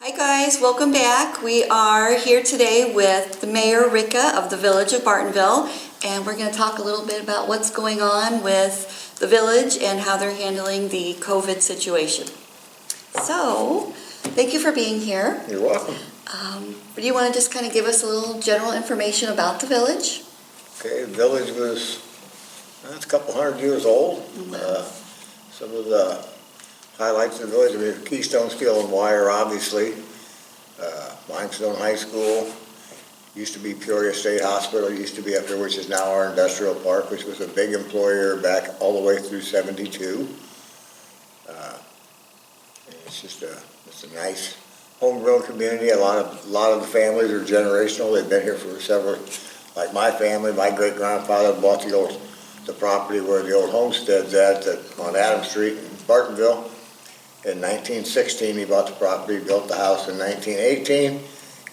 Hi guys, welcome back. We are here today with the Mayor Ricca of the Village of Bartonville, and we're going to talk a little bit about what's going on with the village and how they're handling the COVID situation. So, thank you for being here. You're welcome. Do you want to just kind of give us a little general information about the village? Okay, the village was, it's a couple hundred years old. Some of the highlights of the village, I mean, Keystone Steel and Wire, obviously. Limestone High School, used to be Peoria State Hospital, used to be up there, which is now our industrial park, which was a big employer back all the way through '72. It's a nice homegrown community. A lot of the families are generational. They've been here for several. Like my family, my great grandfather bought the property where the old homestead's at on Adams Street in Bartonville. In 1916, he bought the property, built the house in 1918,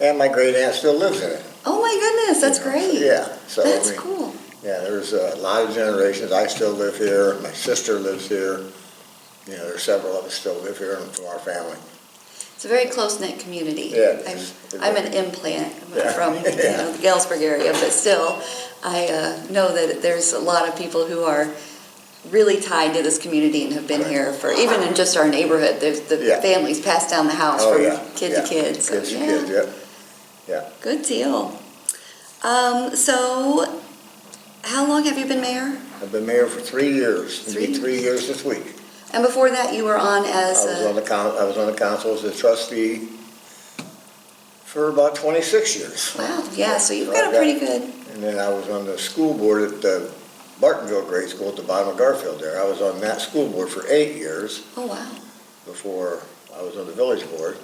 and my great aunt still lives in it. Oh my goodness, that's great. So that's cool. Yeah, there's a lot of generations. I still live here. My sister lives here. You know, there's several of us still live here from our family. It's a very close-knit community. Yeah, I'm an implant from the Galesburg area, but still, I know that there's a lot of people who are really tied to this community and have been here for, even in just our neighborhood, there's the families pass down the house from kid to kid. So, kids to kids, yeah. Good deal. So, how long have you been mayor? I've been mayor for 3 years. It'll be 3 years this week. And before that, you were on as I was on the council as a trustee for about 26 years. Wow, yeah, so you've got a pretty good... And then I was on the school board at the Bartonville Grade School at the bottom of Garfield there. I was on that school board for 8 years. Oh, wow. Before I was on the village board.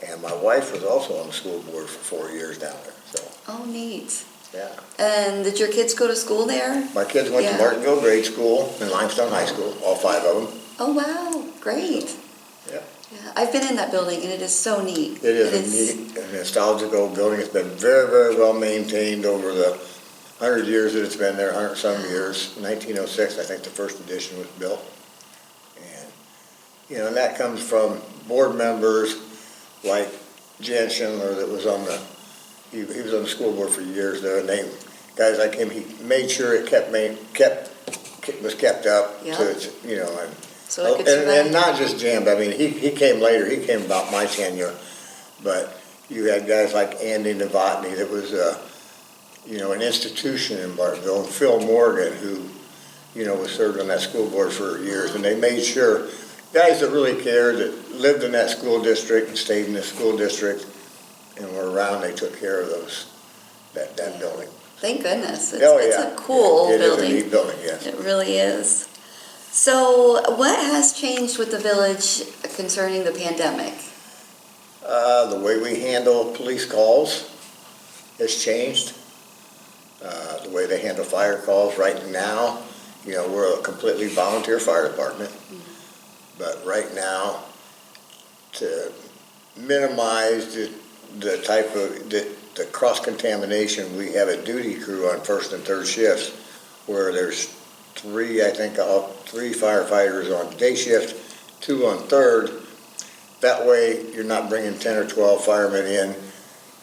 And my wife was also on the school board for 4 years down there. So. Oh, neat. Yeah. And did your kids go to school there? My kids went to Bartonville Grade School and Limestone High School, all 5 of them. Oh, wow. Great. Yeah. I've been in that building, and it is so neat. It is a neat and nostalgic old building. It's been very, very well maintained over the 100 years that it's been there, 100-some years. 1906, I think the first edition was built. And, and that comes from board members like Jan Schindler that was on he was on the school board for years there, and guys like him, he made sure it was kept up to its, So it could survive. And not just Jan, but I mean, he came later. He came about my tenure, but you had guys like Andy Novotny that was an institution in Bartonville, and Phil Morgan, who was served on that school board for years, and they made sure guys that really cared, that lived in that school district and stayed in the school district and were around, they took care of that building. Thank goodness. It's a cool building. It is a neat building, yes. It really is. So what has changed with the village concerning the pandemic? The way we handle police calls has changed. The way they handle fire calls right now, we're a completely volunteer fire department. Mm-hmm. But right now, to minimize the type of the cross-contamination, we have a duty crew on first and third shifts where there's 3 firefighters on day shift, 2 on third. That way, you're not bringing 10 or 12 firemen in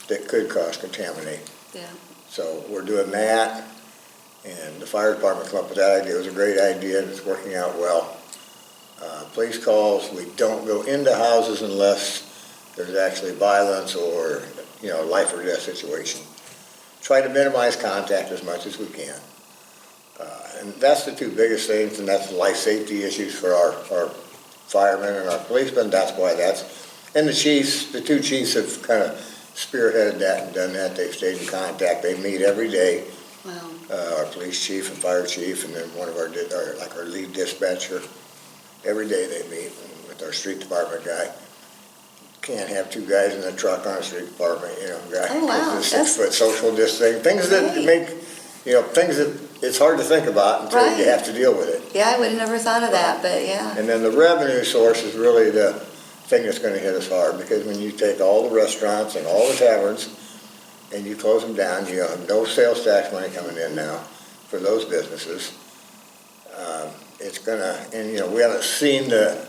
that could cross-contaminate. Yeah. So we're doing that, and the fire department came up with that idea. It was a great idea, and it's working out well. Police calls, we don't go into houses unless there's actually violence or, life or death situation. Try to minimize contact as much as we can. And that's the 2 biggest things, and that's the life safety issues for our firemen and our policemen. That's why and the 2 chiefs have kind of spearheaded that and done that. They've stayed in contact. They meet every day. Wow. Our police chief and fire chief, and then one of our lead dispatcher. Every day they meet with our street department guy. Can't have 2 guys in the truck on a street department, guy. Oh, wow. 6-foot social distancing. Things that make, things that it's hard to think about until you have to deal with it. Yeah, I would have never thought of that, but yeah. And then the revenue source is really the thing that's going to hit us hard, because when you take all the restaurants and all the taverns and you close them down, you have no sales tax money coming in now for those businesses. It's going to, and we haven't seen the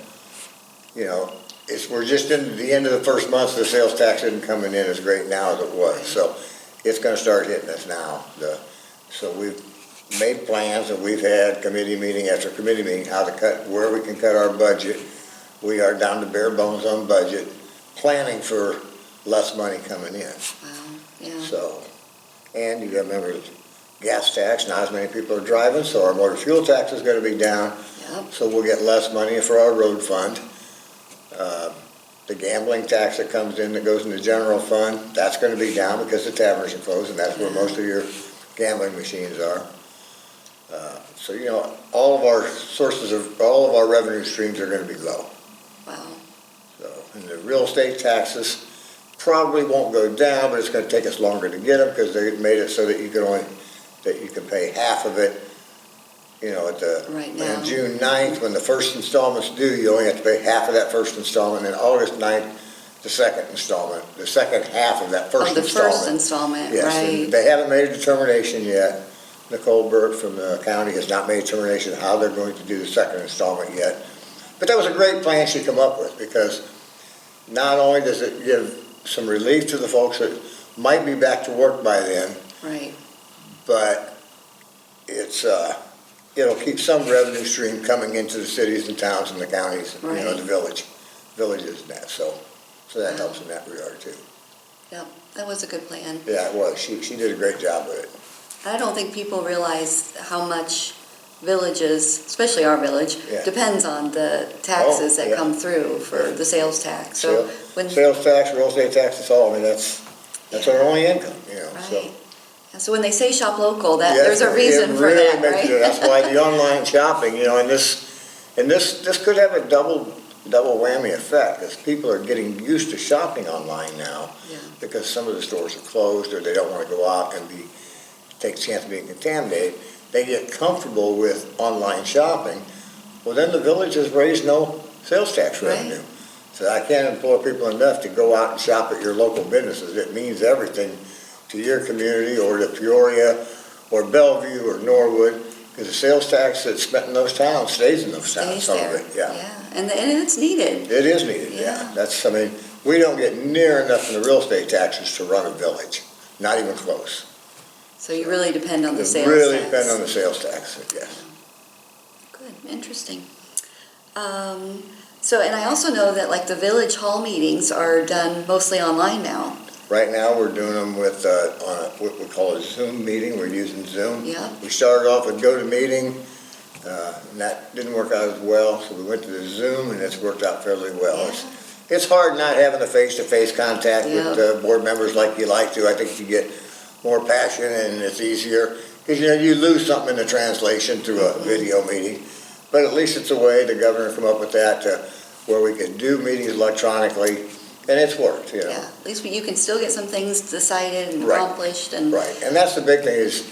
we're just into the end of the first month, so the sales tax isn't coming in as great now as it was. So it's gonna start hitting us now. So we've made plans, and we've had committee meeting after committee meeting, how to cut, where we can cut our budget. We are down to bare bones on budget, planning for less money coming in. Wow, yeah. So, and you gotta remember, gas tax, not as many people are driving, so our motor fuel tax is gonna be down. Yep. So we'll get less money for our road fund. The gambling tax that comes in, that goes in the general fund, that's gonna be down because the taverns are closed, and that's where most of your gambling machines are. So, you know, all of our revenue streams are gonna be low. Wow. So, and the real estate taxes probably won't go down, but it's gonna take us longer to get them, because they made it so that you can pay half of it, you know, Right now. on June 9th, when the first installment's due, you only have to pay half of that first installment, and August 9th, the second installment, the second half of that first installment. Of the first installment, Yes, right. and they haven't made a determination yet. Nicole Burt from the county has not made a determination how they're going to do the second installment yet. But that was a great plan she come up with, because not only does it give some relief to the folks that might be back to work by then, Right. but it'll keep some revenue stream coming into the cities and towns and the counties, you know, Right. the villages and that, so that helps in that regard too. Yep, that was a good plan. Yeah, it was, she did a great job with it. I don't think people realize how much villages, especially our village, Yeah. depends on the taxes that yeah. come through for the sales tax. So when, Sales tax, real estate tax, it's all, I mean, that's our only income, you know, so. right. So when they say shop local, that, Yes, there's a reason it for really that, makes right? it- That's why the online shopping, you know, and this could have a double whammy effect, because people are getting used to shopping online now, Yeah. because some of the stores are closed, or they don't want to go out and take a chance of being contaminated. They get comfortable with online shopping. Well, then the village has raised no sales tax Right. revenue. So I can't implore people enough to go out and shop at your local businesses. It means everything to your community, or to Peoria, or Bellevue, or Norwood, because the sales tax that's spent in those towns stays in those towns, Stays some there. of it, yeah. And it's needed. It is needed, Yeah. yeah. I mean, we don't get near enough in the real estate taxes to run a village, not even close. So you really depend on the It sales really tax. depends on the sales tax, yes. Good, interesting. So, and I also know that like the village hall meetings are done mostly online now. Right now, we're doing them with, on what we call a Zoom meeting, we're using Zoom. Yeah. We started off with GoToMeeting, and that didn't work out as well, so we went to the Zoom, and it's worked out fairly well. Yeah. It's hard not having the face-to-face contact with board members like you like to. I think you get more passion, and it's easier, because, you know, you lose something in the translation through a video meeting, but at least it's a way, the governor come up with that, where we could do meetings electronically, and it's worked, you know. Yeah, at least you can still get some things decided and Right. accomplished and. Right, and that's the big thing is,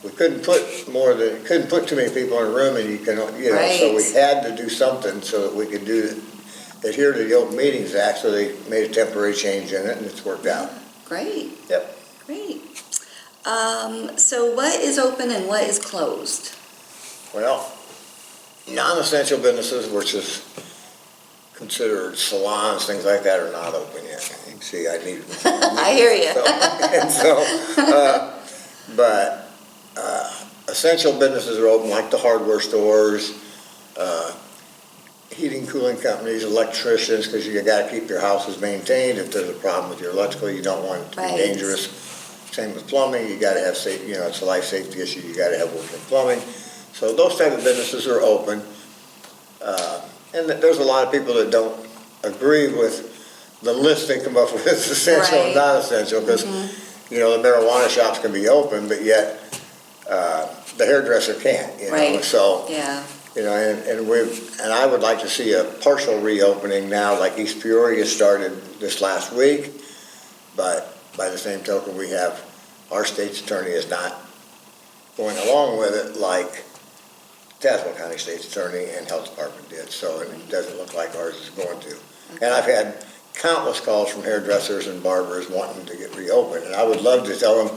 we couldn't put too many people in a room, and so Right. we had to do something so that we could adhere to the Open Meetings Act, so they made a temporary change in it, and it's worked out. Great. Yep. Great. So what is open and what is closed? Well, non-essential businesses, which is considered salons, things like that, are not open yet. You can see, I need. I hear you. But essential businesses are open, like the hardware stores, heating, cooling companies, electricians, because you got to keep your houses maintained. If there's a problem with your electrical, you don't want it to Right. be dangerous. Same with plumbing, you got to have safe, you know, it's a life safety issue, you got to have working plumbing. So those type of businesses are open. And there's a lot of people that don't agree with the list they come up with, essential and Right. non-essential, because, you know, the marijuana shops can be open, but yet the hairdresser can't, you know. Right. So, Yeah. you know, and I would like to see a partial reopening now, like East Peoria started this last week, but by the same token, our state's attorney is not going along with it like Tazewell County State's Attorney and Health Department did, so it doesn't look like ours is going to. And I've had countless calls from hairdressers and barbers wanting to get reopened, and I would love to tell them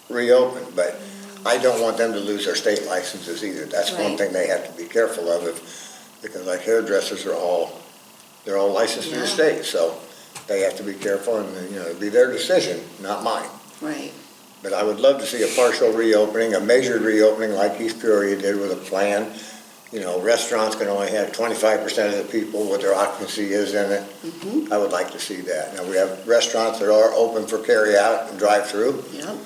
reopen, but I don't want them to lose their state licenses either. That's one Right. thing they have to be careful of, because like hairdressers are all They're all licensed through the state, so they have to be careful, and, you know, it'll be their decision, not mine. Right. But I would love to see a partial reopening, a measured reopening like East Peoria did with a plan. You know, restaurants can only have 25% of the people what their occupancy is in it. Mm-hmm. I would like to see that. Now, we have restaurants that are open for carry-out and drive-through, Yep.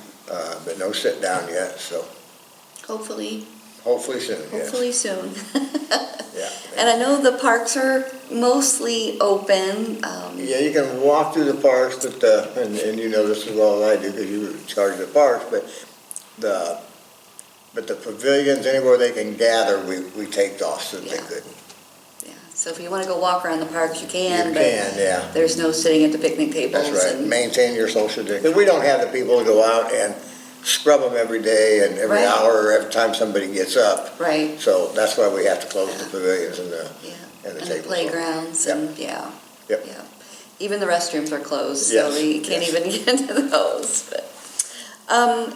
but no sit-down yet, so Hopefully soon, yes. Hopefully soon. Yeah. And I know the parks are mostly open. Yeah, you can walk through the parks, but, and you know this as well as I do because you were in charge of the parks, but the pavilions, anywhere they can gather, we take off so that they couldn't. Yeah. So if you want to go walk around the parks, you can. You can, yeah. There's no sitting at the picnic tables. That's right. And Maintain your social distance. Because we don't have the people to go out and scrub them every day and every Right. hour or every time somebody gets up. Right. So that's why we have to close the pavilions and the And the tables. playgrounds Yep. and, yeah. Yep. Yeah. Even the restrooms are closed, so Yes, you can't yes. even get into those. But,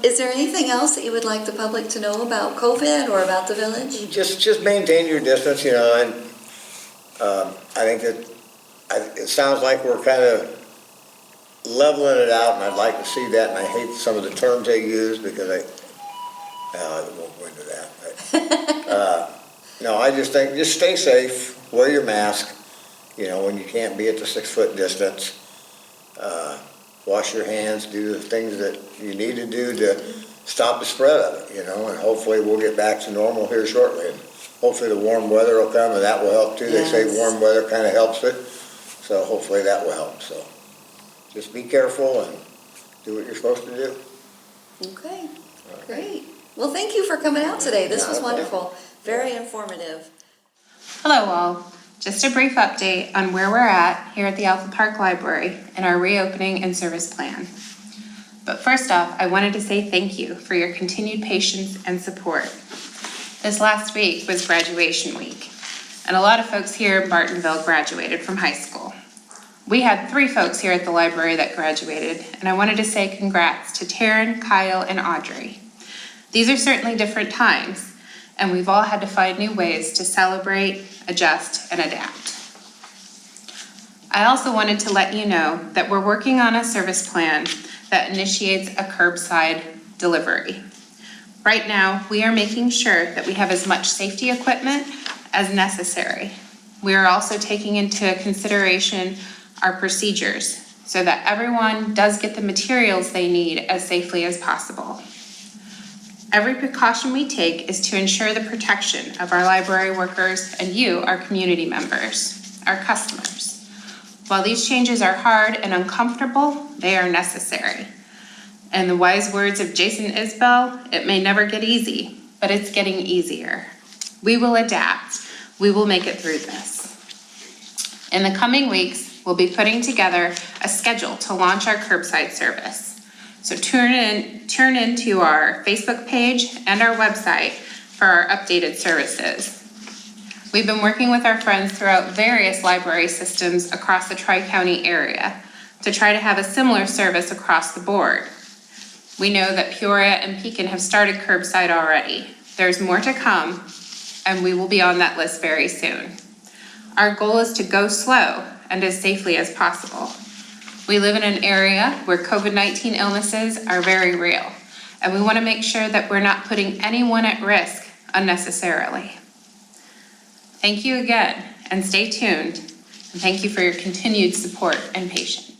is there anything else that you would like the public to know about COVID or about the village? Just maintain your distance, you know, and I think that it sounds like we're kind of leveling it out, and I'd like to see that, and I hate some of the terms they use because I won't go into that. But, no, I just think, just stay safe, wear your mask, you know, when you can't be at the 6-foot distance. Wash your hands, do the things that you need to do to stop the spread of it, you know, and hopefully we'll get back to normal here shortly. And hopefully the warm weather will come, and that will help too. They say Yes. warm weather kind of helps it, so hopefully that will help. So just be careful and do what you're supposed to do. Okay, great. Well, thank you for coming out today. This was Not a problem. wonderful, very informative. Hello all. Just a brief update on where we're at here at the Alpha Park Library and our reopening and service plan. But first off, I wanted to say thank you for your continued patience and support. This last week was graduation week, and a lot of folks here in Bartonville graduated from high school. We had 3 folks here at the library that graduated, and I wanted to say congrats to Taryn, Kyle, and Audrey. These are certainly different times, and we've all had to find new ways to celebrate, adjust, and adapt. I also wanted to let you know that we're working on a service plan that initiates a curbside delivery. Right now, we are making sure that we have as much safety equipment as necessary. We are also taking into consideration our procedures so that everyone does get the materials they need as safely as possible. Every precaution we take is to ensure the protection of our library workers and you, our community members, our customers. While these changes are hard and uncomfortable, they are necessary. In the wise words of Jason Isbell, it may never get easy, but it's getting easier. We will adapt. We will make it through this. In the coming weeks, we'll be putting together a schedule to launch our curbside service. So tune into our Facebook page and our website for our updated services. We've been working with our friends throughout various library systems across the Tri-County area to try to have a similar service across the board. We know that Peoria and Pekin have started curbside already. There's more to come, and we will be on that list very soon. Our goal is to go slow and as safely as possible. We live in an area where COVID-19 illnesses are very real, and we want to make sure that we're not putting anyone at risk unnecessarily. Thank you again, and stay tuned. And thank you for your continued support and patience.